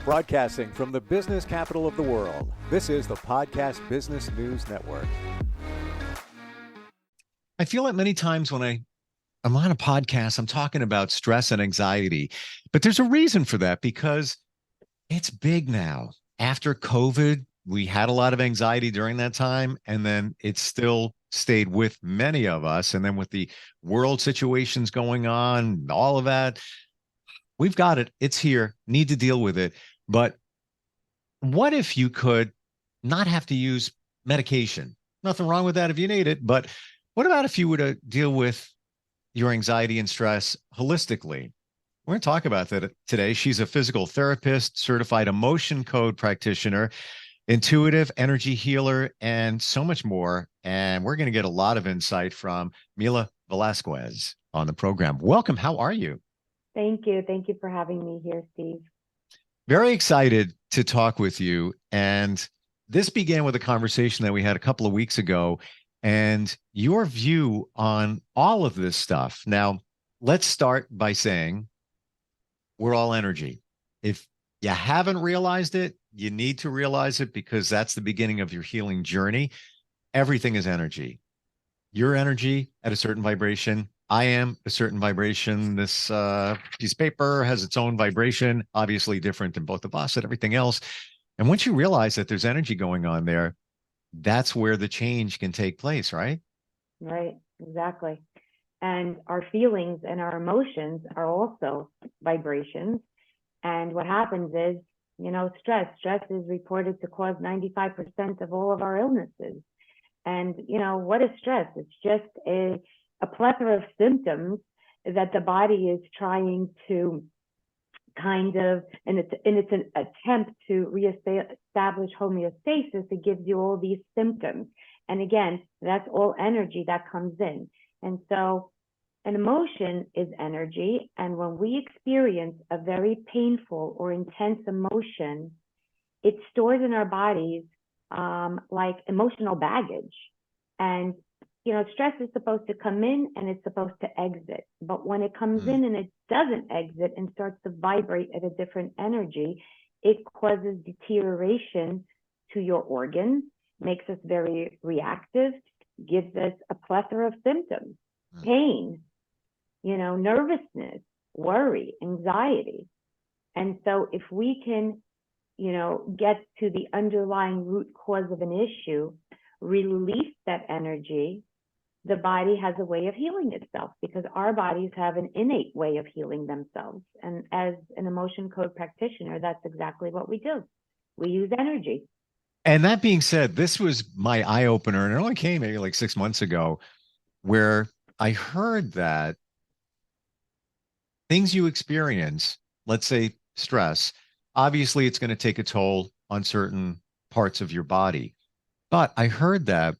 Broadcasting from the business capital of the world, this is the Podcast Business News Network. I feel like many times when I'm on a podcast, I'm talking about stress and anxiety, but there's a reason for that because it's big now. After COVID, we had a lot of anxiety during that time, and then it still stayed with many of us. And then with the world situations going on, all of that, we've got it. It's here. Need to deal with it. But what if you could not have to use medication? Nothing wrong with that if you need it. But what about if you were to deal with your anxiety and stress holistically? We're going to talk about that today. She's a physical therapist, certified emotion code practitioner, intuitive energy healer, and so much more. And we're going to get a lot of insight from Mila Velazquez on the program. Welcome. How are you? Thank you. Thank you for having me here, Steve. Very excited to talk with you. And this began with a conversation that we had a couple of weeks ago and your view on all of this stuff. Now, let's start by saying we're all energy. If you haven't realized it, you need to realize it because that's the beginning of your healing journey. Everything is energy. Your energy at a certain vibration. I am a certain vibration. This piece of paper has its own vibration, obviously different than both of us and everything else. And once you realize that there's energy going on there, that's where the change can take place, right? Right, exactly. And our feelings and our emotions are also vibrations. And what happens is, stress is reported to cause 95% of all of our illnesses. And, what is stress? It's just a plethora of symptoms that the body is trying to kind of, and it's an attempt to reestablish homeostasis. It gives you all these symptoms. And again, that's all energy that comes in. And so an emotion is energy. And when we experience a very painful or intense emotion, it stores in our bodies like emotional baggage. And stress is supposed to come in and it's supposed to exit. But when it comes in and it doesn't exit and starts to vibrate at a different energy, it causes deterioration to your organs, makes us very reactive, gives us a plethora of symptoms, pain, nervousness, worry, anxiety. And so if we can, get to the underlying root cause of an issue, release that energy, the body has a way of healing itself because our bodies have an innate way of healing themselves. And as an emotion code practitioner, that's exactly what we do. We use energy. And that being said, this was my eye opener, and it only came maybe like 6 months ago, where I heard that things you experience, let's say stress, obviously it's going to take a toll on certain parts of your body. But I heard that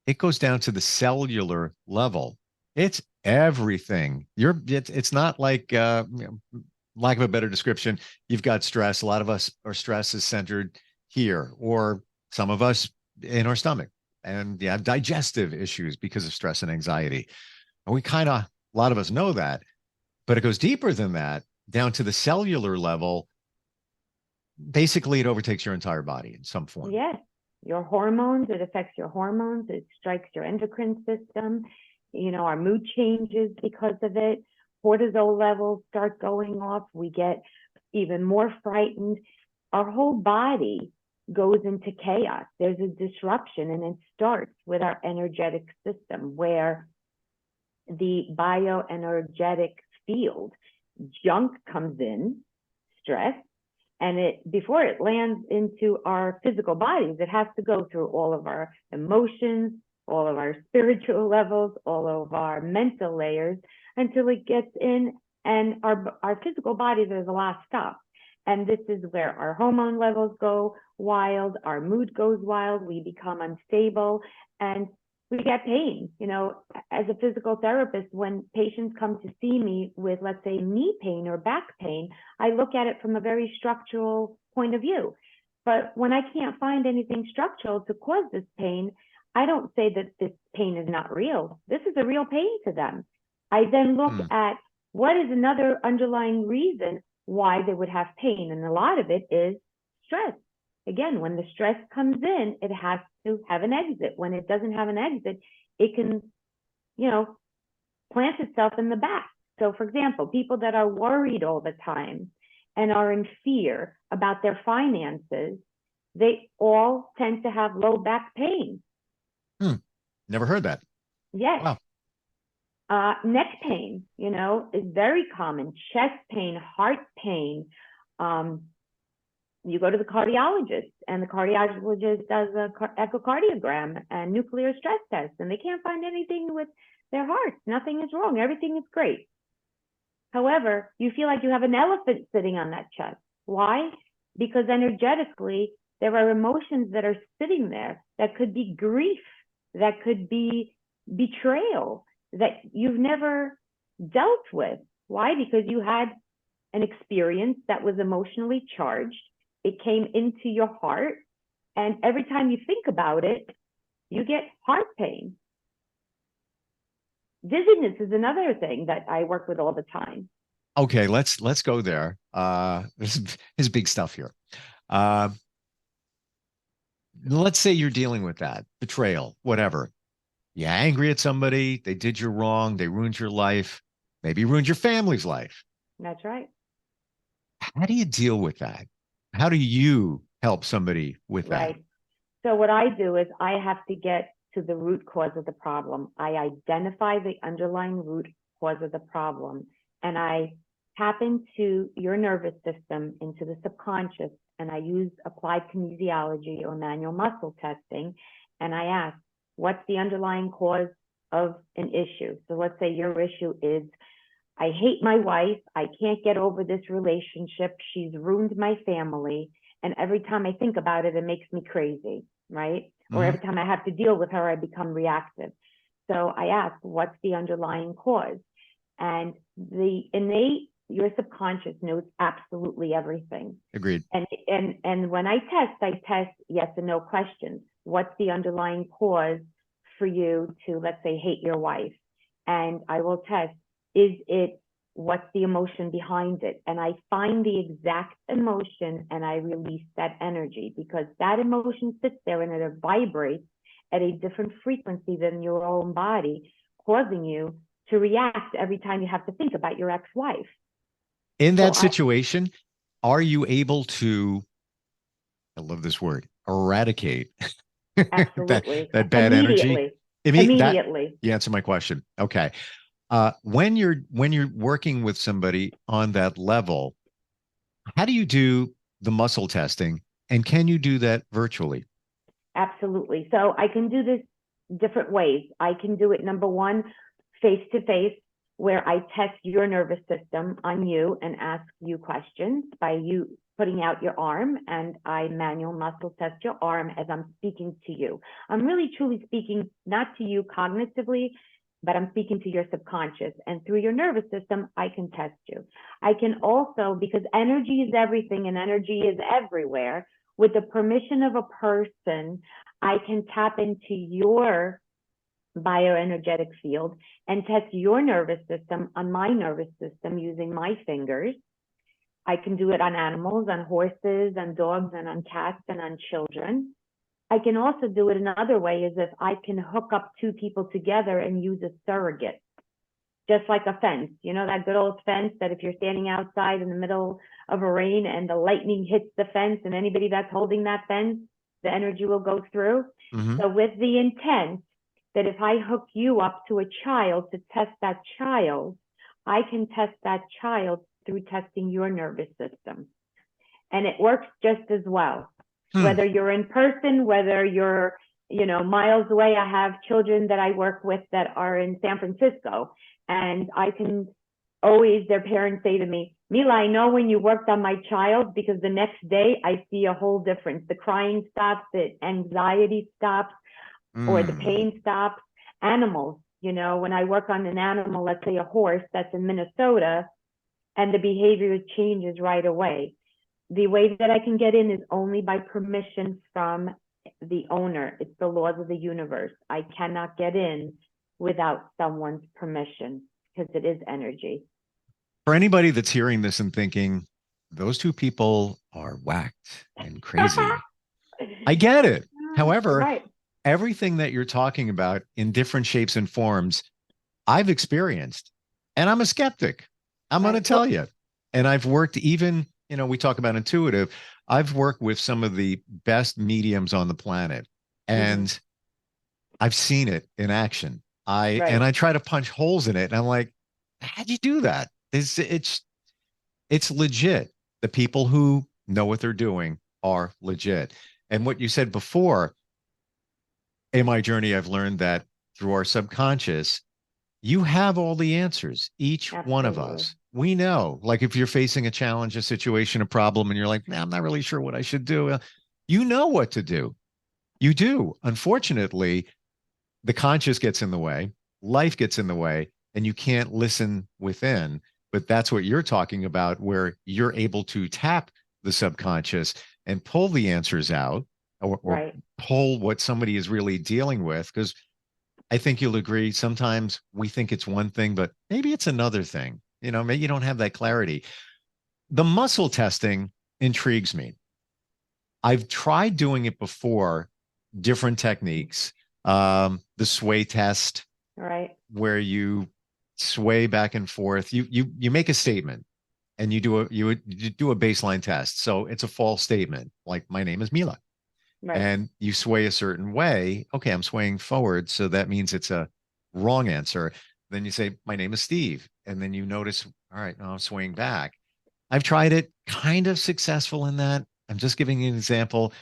it goes down to the cellular level. It's everything. It's not like, lack of a better description, you've got stress. A lot of us, our stress is centered here, or some of us in our stomach, and you have digestive issues because of stress and anxiety. And a lot of us know that, but it goes deeper than that, down to the cellular level. Basically, it overtakes your entire body in some form. Yes. Your hormones, it affects your hormones, it strikes your endocrine system, our mood changes because of it, cortisol levels start going off, we get even more frightened, our whole body goes into chaos, there's a disruption, and it starts with our energetic system where the bioenergetic field, junk comes in, stress, and before it lands into our physical bodies, it has to go through all of our emotions, all of our spiritual levels, all of our mental layers, until it gets in, and our physical bodies are the last stop. And this is where our hormone levels go wild, our mood goes wild, we become unstable, and we get pain. As a physical therapist, when patients come to see me with, let's say, knee pain or back pain, I look at it from a very structural point of view. But when I can't find anything structural to cause this pain, I don't say that this pain is not real. This is a real pain to them. I then look at what is another underlying reason why they would have pain. And a lot of it is stress. Again, when the stress comes in, it has to have an exit. When it doesn't have an exit, it can, plant itself in the back. So for example, people that are worried all the time and are in fear about their finances, they all tend to have low back pain. Never heard that. Yes. Wow. Neck pain, is very common. Chest pain, heart pain. You go to the cardiologist, and the cardiologist does a echocardiogram and nuclear stress test, and they can't find anything with their hearts. Nothing is wrong. Everything is great. However, you feel like you have an elephant sitting on that chest. Why? Because energetically, there are emotions that are sitting there that could be grief, that could be betrayal, that you've never dealt with. Why? Because you had an experience that was emotionally charged. It came into your heart, and every time you think about it, you get heart pain. Dizziness is another thing that I work with all the time. Okay, let's go there. This is big stuff here. Let's say you're dealing with that betrayal, whatever. You're angry at somebody, they did you wrong, they ruined your life, maybe ruined your family's life. That's right. How do you deal with that? How do you help somebody with that? Right. So what I do is I have to get to the root cause of the problem. I identify the underlying root cause of the problem, and I tap into your nervous system, into the subconscious, and I use applied kinesiology or manual muscle testing, and I ask, what's the underlying cause of an issue? So let's say your issue is, I hate my wife. I can't get over this relationship. She's ruined my family. And every time I think about it, it makes me crazy, right? Mm-hmm. Or every time I have to deal with her, I become reactive. So I ask, what's the underlying cause? And your subconscious knows absolutely everything. Agreed. And when I test yes and no questions. What's the underlying cause for you to, let's say, hate your wife? And I will test, what's the emotion behind it? And I find the exact emotion and I release that energy, because that emotion sits there and it vibrates at a different frequency than your own body, causing you to react every time you have to think about your ex-wife. In that situation, are you able to, I love this word, eradicate absolutely that bad energy? Immediately. You answer my question. Okay. When you're working with somebody on that level, how do you do the muscle testing, and can you do that virtually? Absolutely. So I can do this different ways. I can do it, number one, face to face, where I test your nervous system on you and ask you questions by you putting out your arm, and I manual muscle test your arm as I'm speaking to you. I'm really truly speaking not to you cognitively, but I'm speaking to your subconscious, and through your nervous system, I can test you. I can also, because energy is everything and energy is everywhere, with the permission of a person, I can tap into your bioenergetic field and test your nervous system on my nervous system using my fingers. I can do it on animals, on horses, on dogs, and on cats, and on children. I can also do it another way, is if I can hook up two people together and use a surrogate, just like a fence. You know, that good old fence that if you're standing outside in the middle of a rain and the lightning hits the fence and anybody that's holding that fence, the energy will go through. Mm-hmm. So with the intent that if I hook you up to a child to test that child, I can test that child through testing your nervous system. And it works just as well. Whether you're in person, whether you're, miles away. I have children that I work with that are in San Francisco, and I can always, their parents say to me, Mila, I know when you worked on my child, because the next day I see a whole difference. The crying stops, the anxiety stops, or the pain stops. Animals, when I work on an animal, let's say a horse that's in Minnesota, and the behavior changes right away. The way that I can get in is only by permission from the owner. It's the laws of the universe. I cannot get in without someone's permission, because it is energy. For anybody that's hearing this and thinking, those two people are whacked and crazy. I get it. However, Right. everything that you're talking about in different shapes and forms, I've experienced, and I'm a skeptic. I'm going to Right. tell you. And I've worked even, we talk about intuitive. I've worked with some of the best mediums on the planet, and I've seen it in action. Right. I try to punch holes in it, and I'm like, how'd you do that? It's legit. The people who know what they're doing are legit. And what you said before, in my journey, I've learned that through our subconscious, you have all the answers, each one of Absolutely. us. We know, like if you're facing a challenge, a situation, a problem, and you're like, nah, I'm not really sure what I should do. You know what to do. You do. Unfortunately, the conscious gets in the way, life gets in the way, and you can't listen within. But that's what you're talking about, where you're able to tap the subconscious and pull the answers out, or Right. pull what somebody is really dealing with. Because I think you'll agree, sometimes we think it's one thing, but maybe it's another thing. Maybe you don't have that clarity. The muscle testing intrigues me. I've tried doing it before, different techniques. The sway test, Right. where you sway back and forth. You make a statement, and you do a baseline test. So it's a false statement, like my name is Mila, Right. and you sway a certain way. Okay, I'm swaying forward, so that means it's a wrong answer. Then you say my name is Steve, and then you notice, all right, now I'm swaying back. I've tried it, kind of successful in that. I'm just giving you an example.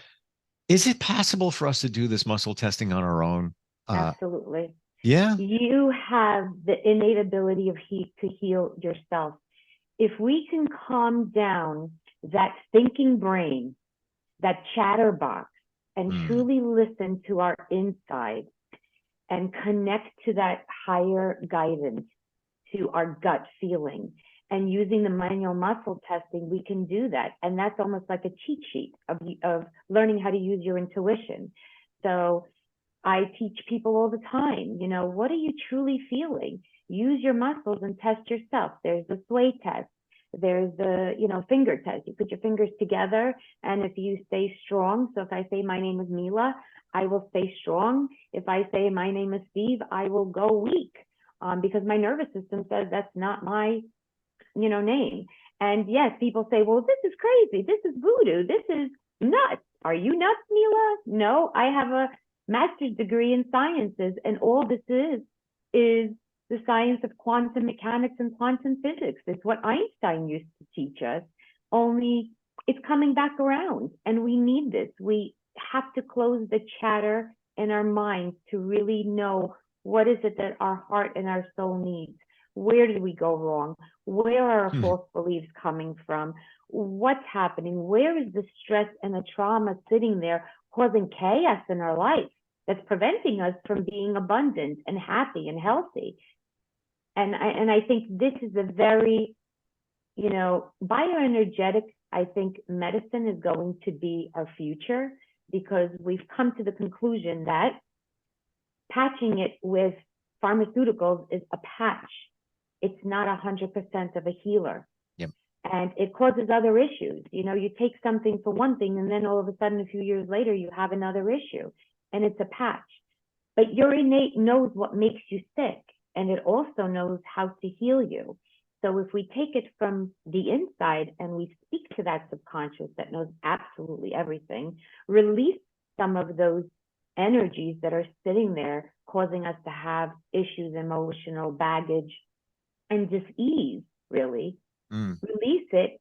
Is it possible for us to do this muscle testing on our own? Uh, Absolutely. yeah. You have the innate ability of to heal yourself. If we can calm down that thinking brain, that chatterbox, and Mm, truly listen to our inside and connect to that higher guidance, to our gut feeling, and using the manual muscle testing, we can do that. And that's almost like a cheat sheet of learning how to use your intuition. So I teach people all the time, what are you truly feeling? Use your muscles and test yourself. There's the sway test. There's the, finger test. You put your fingers together, and if you stay strong, so if I say my name is Mila, I will stay strong. If I say my name is Steve, I will go weak, because my nervous system says that's not my, name. And yes, people say, well, this is crazy. This is voodoo. This is nuts. Are you nuts, Mila? No, I have a master's degree in sciences, and all this is the science of quantum mechanics and quantum physics. It's what Einstein used to teach us, only it's coming back around, and we need this. We have to close the chatter in our minds to really know what is it that our heart and our soul needs. Where did we go wrong? Where are our hmm. false beliefs coming from? What's happening? Where is the stress and the trauma sitting there causing chaos in our life that's preventing us from being abundant and happy and healthy? And I think this is a very, bioenergetic, I think medicine is going to be our future, because we've come to the conclusion that patching it with pharmaceuticals is a patch. It's not 100% of a healer. Yep. And it causes other issues. You take something for one thing, and then all of a sudden, a few years later, you have another issue, and it's a patch. But your innate knows what makes you sick, and it also knows how to heal you. So if we take it from the inside and we speak to that subconscious that knows absolutely everything, release some of those energies that are sitting there causing us to have issues, emotional baggage, and dis-ease, really. Mm, Release it,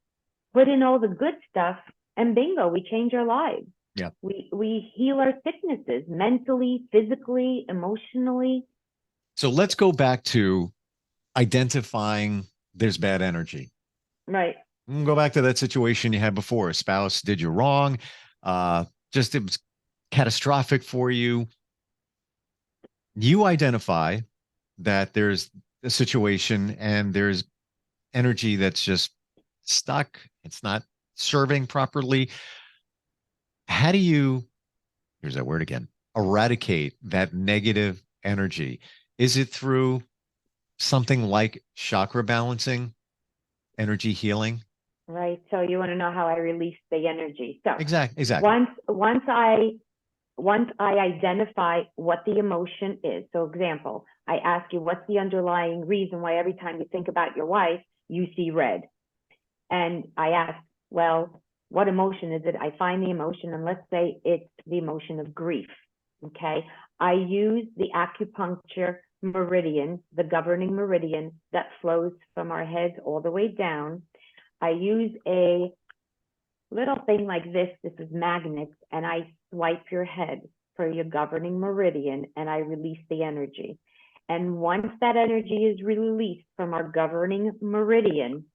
put in all the good stuff, and bingo, we change our lives. yeah. We heal our sicknesses mentally, physically, emotionally. So let's go back to identifying there's bad energy. Right. Go back to that situation you had before. A spouse did you wrong. Just it was catastrophic for you. You identify that there's a situation and there's energy that's just stuck. It's not serving properly. How do you, here's that word again, eradicate that negative energy? Is it through something like chakra balancing, energy healing? Right. So you want to know how I release the energy. So Exactly. once I identify what the emotion is. So example, I ask you, what's the underlying reason why every time you think about your wife, you see red? And I ask, well, what emotion is it? I find the emotion, and let's say it's the emotion of grief. Okay. I use the acupuncture meridian, the governing meridian that flows from our heads all the way down. I use a little thing like this. This is magnets, and I swipe your head for your governing meridian, and I release the energy. And once that energy is released from our governing meridian,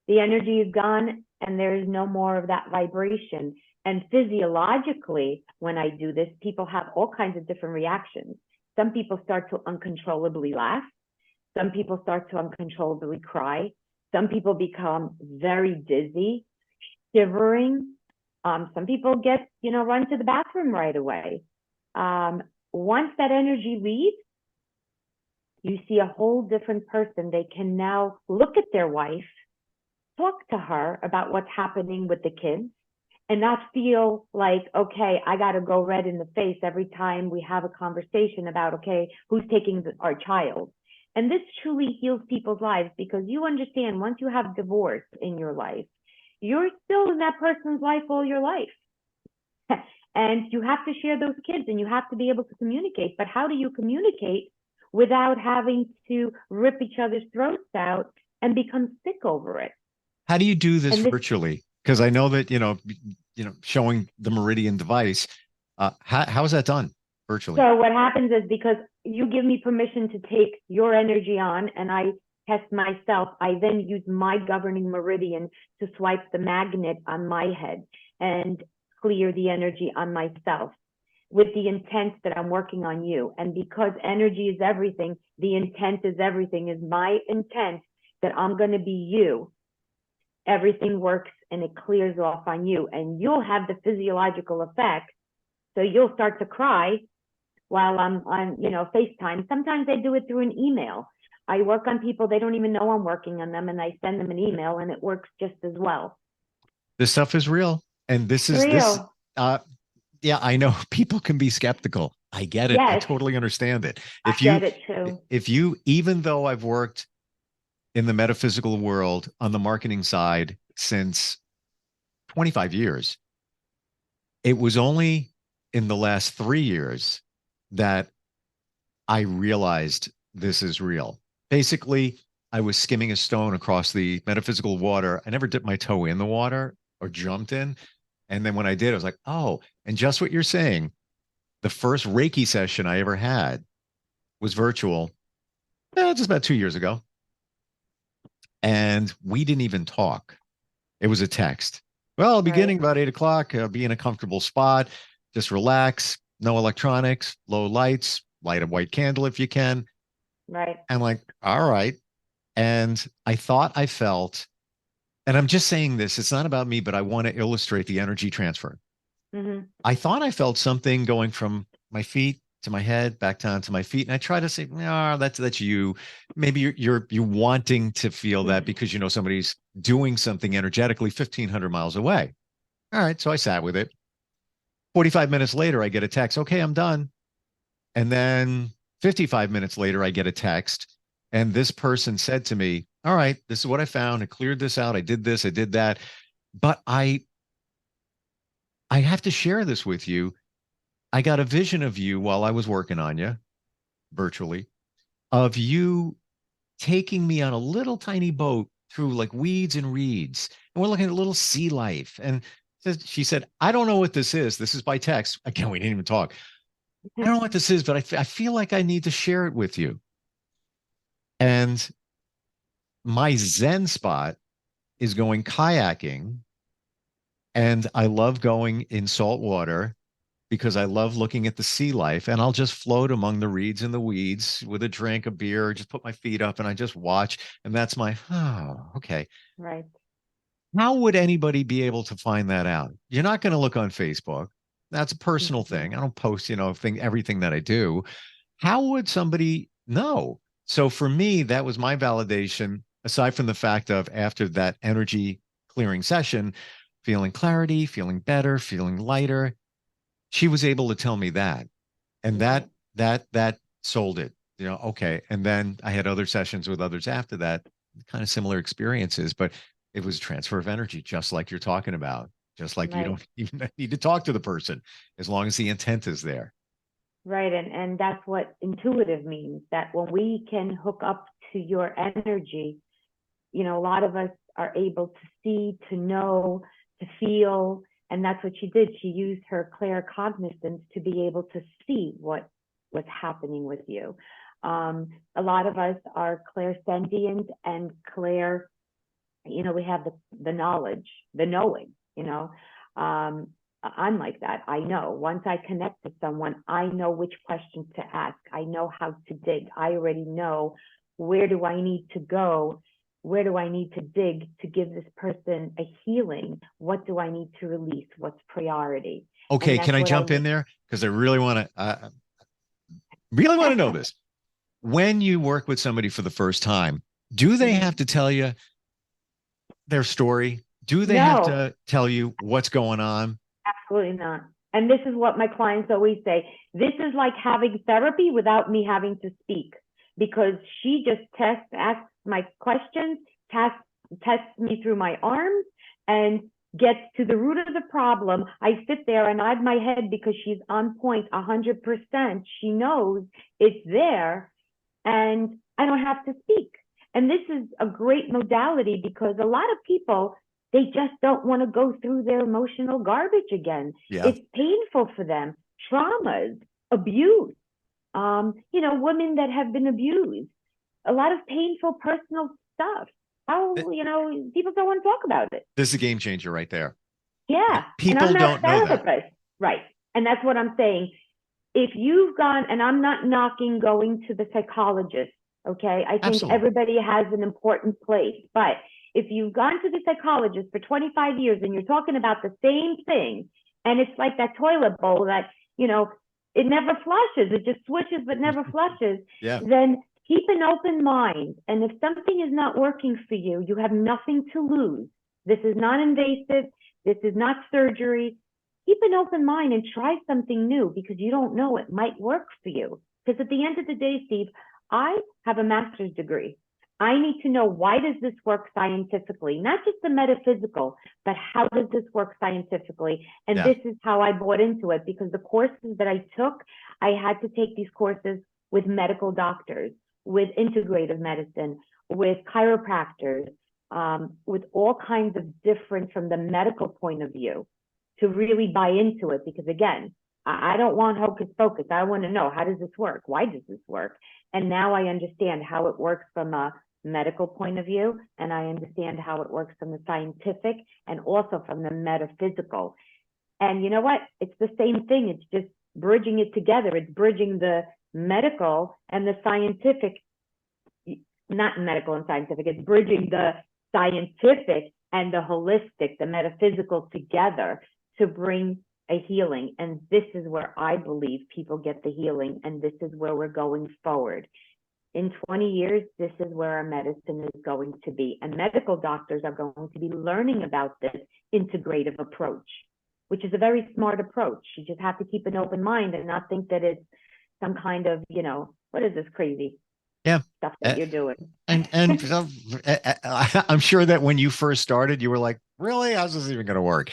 the energy is gone and there is no more of that vibration. And physiologically, when I do this, people have all kinds of different reactions. Some people start to uncontrollably laugh. Some people start to uncontrollably cry. Some people become very dizzy, shivering. Some people get, run to the bathroom right away. Once that energy leaves, you see a whole different person. They can now look at their wife, talk to her about what's happening with the kids, and not feel like, okay, I got to go red in the face every time we have a conversation about, okay, who's taking our child. And this truly heals people's lives, because you understand, once you have divorce in your life, you're still in that person's life all your life. And you have to share those kids, and you have to be able to communicate. But how do you communicate without having to rip each other's throats out and become sick over it? How do you do this virtually? Because I know that, showing the Meridian device, how is that done virtually? So what happens is, because you give me permission to take your energy on and I test myself, I then use my governing meridian to swipe the magnet on my head and clear the energy on myself with the intent that I'm working on you. And because energy is everything, the intent is everything, is my intent that I'm going to be you. Everything works and it clears off on you, and you'll have the physiological effect. So you'll start to cry while I'm on, FaceTime. Sometimes I do it through an email. I work on people, they don't even know I'm working on them, and I send them an email, and it works just as well. This stuff is real. And this is real. Yeah, I know people can be skeptical. I get it. Yes. I totally understand it. I get it too. If you, even though I've worked in the metaphysical world on the marketing side since 25 years, it was only in the last 3 years that I realized this is real. Basically, I was skimming a stone across the metaphysical water. I never dipped my toe in the water or jumped in. And then when I did, I was like, oh, and just what you're saying, the first Reiki session I ever had was virtual, just about 2 years ago. And we didn't even talk. It was a text. Well, beginning about 8 o'clock, be in a comfortable spot, just relax, no electronics, low lights, light a white candle if you can. Right. I'm like, all right. And I thought I felt, and I'm just saying this, it's not about me, but I want to illustrate the energy transfer. Mm-hmm. I thought I felt something going from my feet to my head, back down to my feet. And I try to say, no, that's you. Maybe you're wanting to feel that because, somebody's doing something energetically 1,500 miles away. All right. So I sat with it. 45 minutes later, I get a text. Okay, I'm done. And then 55 minutes later, I get a text. And this person said to me, all right, this is what I found. I cleared this out. I did this. I did that. But I have to share this with you. I got a vision of you while I was working on you virtually, of you taking me on a little tiny boat through like weeds and reeds. And we're looking at a little sea life. And she said, I don't know what this is. This is by text. Again, we didn't even talk. I don't know what this is, but I feel like I need to share it with you. And my Zen spot is going kayaking. And I love going in salt water because I love looking at the sea life, and I'll just float among the reeds and the weeds with a drink, a beer, just put my feet up and I just watch. And that's my, okay. Right. How would anybody be able to find that out? You're not going to look on Facebook. That's a personal thing. I don't post, everything that I do. How would somebody know? So for me, that was my validation. aside from the fact of after that energy clearing session, feeling clarity, feeling better, feeling lighter, she was able to tell me that. And Right. that sold it, okay. And then I had other sessions with others after that, kind of similar experiences, but it was transfer of energy, just like you're talking about, just like you Right. don't even need to talk to the person as long as the intent is there. Right. And that's what intuitive means, that when we can hook up to your energy, a lot of us are able to see, to know, to feel. And that's what she did. She used her claircognizance to be able to see what was happening with you. A lot of us are clairsentient and clair, we have the knowledge, the knowing, I'm like that. I know once I connect to someone, I know which questions to ask. I know how to dig. I already know where do I need to go? Where do I need to dig to give this person a healing? What do I need to release? What's priority? Okay, And can that's I what I jump in there? Because I really want to know this. When you work with somebody for the first time, do they have to tell you their story? Do they have No, to tell you what's going on? absolutely not. And this is what my clients always say. This is like having therapy without me having to speak, because she just asks my questions, tests me through my arms, and gets to the root of the problem. I sit there and nod my head because she's on point 100%. She knows it's there, and I don't have to speak. And this is a great modality because a lot of people, they just don't want to go through their emotional garbage again. Yeah. It's painful for them. Traumas, abuse, women that have been abused, a lot of painful personal stuff. How, people don't want to talk about it. This is a game changer right there. Yeah. And I'm People not a don't know that. therapist. Right. And that's what I'm saying. If you've gone, and I'm not knocking going to the psychologist, okay? I think Absolutely. everybody has an important place. But if you've gone to the psychologist for 25 years and you're talking about the same thing, and it's like that toilet bowl that, it never flushes, it just swishes but never flushes, Yeah. then keep an open mind. And if something is not working for you, you have nothing to lose. This is not invasive. This is not surgery. Keep an open mind and try something new, because you don't know, it might work for you. Because at the end of the day, Steve, I have a master's degree. I need to know, why does this work scientifically? Not just the metaphysical, but how does this work scientifically? And Yeah. this is how I bought into it, because the courses that I took, I had to take these courses with medical doctors, with integrative medicine, with chiropractors, with all kinds of different, from the medical point of view, to really buy into it. Because again, I don't want hocus pocus. I want to know, how does this work? Why does this work? And now I understand how it works from a medical point of view, and I understand how it works from the scientific and also from the metaphysical. And you know what? It's the same thing. It's just bridging it together. It's bridging the medical and the scientific, not medical and scientific. It's bridging the scientific and the holistic, the metaphysical together to bring a healing. And this is where I believe people get the healing, and this is where we're going forward. In 20 years, this is where our medicine is going to be. And medical doctors are going to be learning about this integrative approach, which is a very smart approach. You just have to keep an open mind and not think that it's some kind of, what is this crazy stuff that you're doing? And I'm sure that when you first started, you were like, really? How's this even going to work?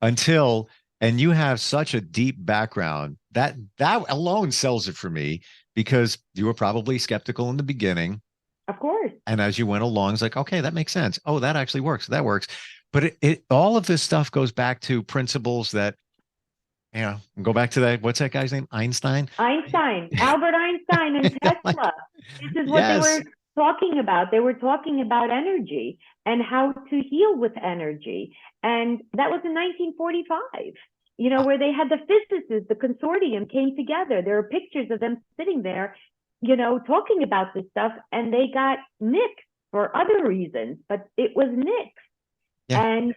And you have such a deep background that alone sells it for me, because you were probably skeptical in the beginning. Of course. And as you went along, it's like, okay, that makes sense. Oh, that actually works. That works. But it all of this stuff goes back to principles that, go back to that. What's that guy's name? Einstein, Albert Einstein and Tesla. This is what they were talking about. They were talking about energy and how to heal with energy. And that was in 1945, where they had the physicists, the consortium came together. There are pictures of them sitting there, talking about this stuff, and they got nixed for other reasons, but it was nixed. Yeah.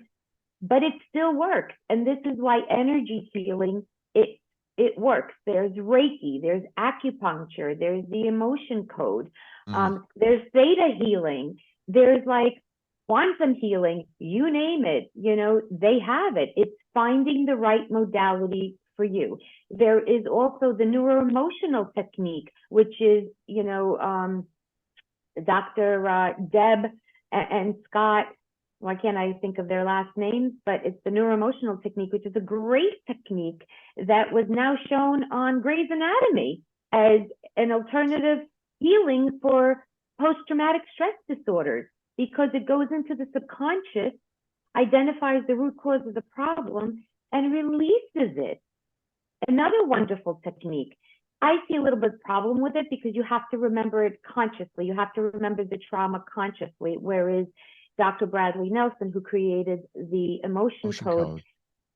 But it still works. And this is why energy healing, it works. There's Reiki, there's acupuncture, there's the emotion code, there's theta healing. There's like quantum healing, you name it, they have it. It's finding the right modality for you. There is also the neuroemotional technique, which is, Dr. Deb and Scott, why can't I think of their last names? But it's the neuroemotional technique, which is a great technique that was now shown on Grey's Anatomy as an alternative healing for post-traumatic stress disorders, because it goes into the subconscious, identifies the root cause of the problem, and releases it. Another wonderful technique. I see a little bit of problem with it because you have to remember it consciously. You have to remember the trauma consciously, whereas Dr. Bradley Nelson, who created the Emotion Code,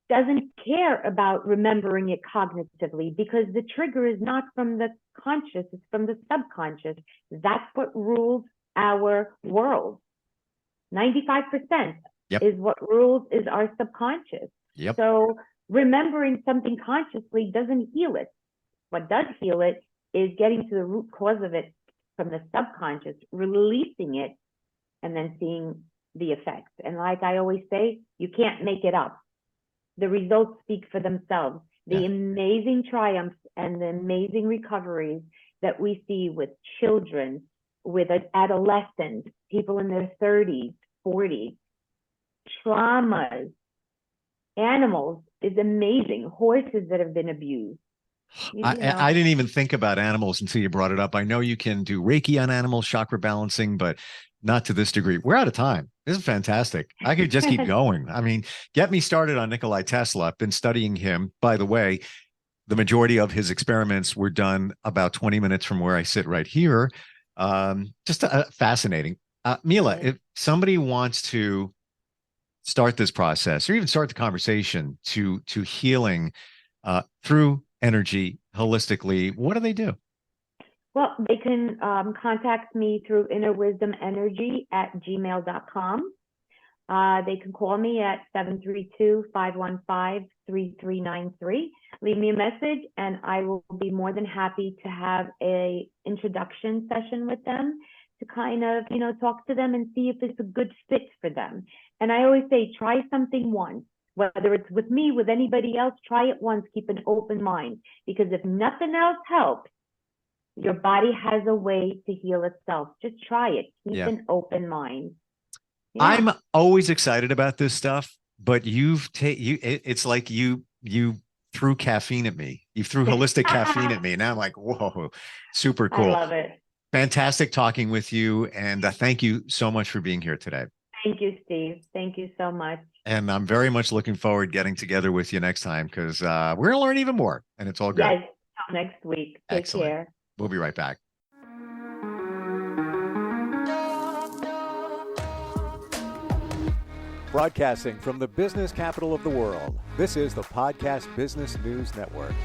doesn't care about remembering it cognitively, because the trigger is not from the conscious, it's from the subconscious. That's what rules our world. 95% is what rules is our subconscious. So remembering something consciously doesn't heal it. What does heal it is getting to the root cause of it from the subconscious, releasing it, and then seeing the effects. And like I always say, you can't make it up. The results speak for themselves. The amazing triumphs and the amazing recoveries that we see with children, with adolescents, people in their 30s, 40s, traumas, animals is amazing. Horses that have been abused. I didn't even think about animals until you brought it up. I know you can do Reiki on animals, chakra balancing, but not to this degree. We're out of time. This is fantastic. I could just keep going. I mean, get me started on Nikola Tesla. I've been studying him. By the way, the majority of his experiments were done about 20 minutes from where I sit right here. Just fascinating. Mila, if somebody wants to start this process or even start the conversation to healing through energy holistically, what do they do? Well, they can contact me through innerwisdomenergy@gmail.com. They can call me at 732-515-3393. Leave me a message, and I will be more than happy to have a introduction session with them to kind of, talk to them and see if it's a good fit for them. And I always say, try something once. Whether it's with me, with anybody else, try it once. Keep an open mind, because if nothing else helps, your body has a way to heal itself. Just try it. Keep an open mind. I'm always excited about this stuff, but it's like you threw caffeine at me. You threw holistic caffeine at me. And now I'm like, whoa, super cool. I love it. Fantastic talking with you. And thank you so much for being here today. Thank you, Steve. Thank you so much. And I'm very much looking forward to getting together with you next time, because we're going to learn even more, and it's all good. Yes, next week. Take care. We'll be right back. Broadcasting from the business capital of the world, this is the Podcast Business News Network.